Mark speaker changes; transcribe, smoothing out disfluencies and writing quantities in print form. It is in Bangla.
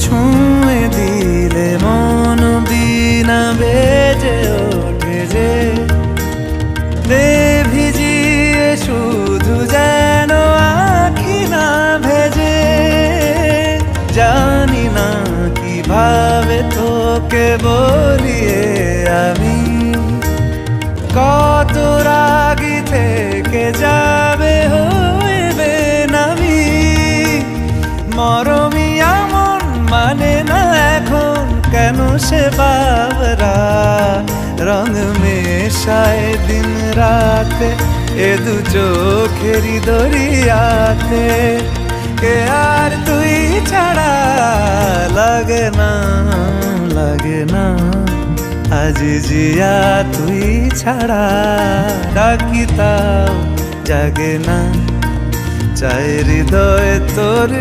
Speaker 1: ছুঁয়ে দিলে মন বিনা বেজে ওঠে যে দে ভিজিয়ে শুধু যেন আখি না ভেজে। জানি না কিভাবে তোকে বলিয়ে আমি কত রাগি থেকে যাবে হইবে নামি। মরমি এমন মানে না এখন কেন সে বাবরা রং মেশায় দিন রাতে এ দু চোখেরি দরিয়াতে। কে আর তুই ছাড়া লাগে না লাগে না আজ জিয়া তুই ছাড়া ডাকি তাও জাগে না। চাই হৃদয় তোর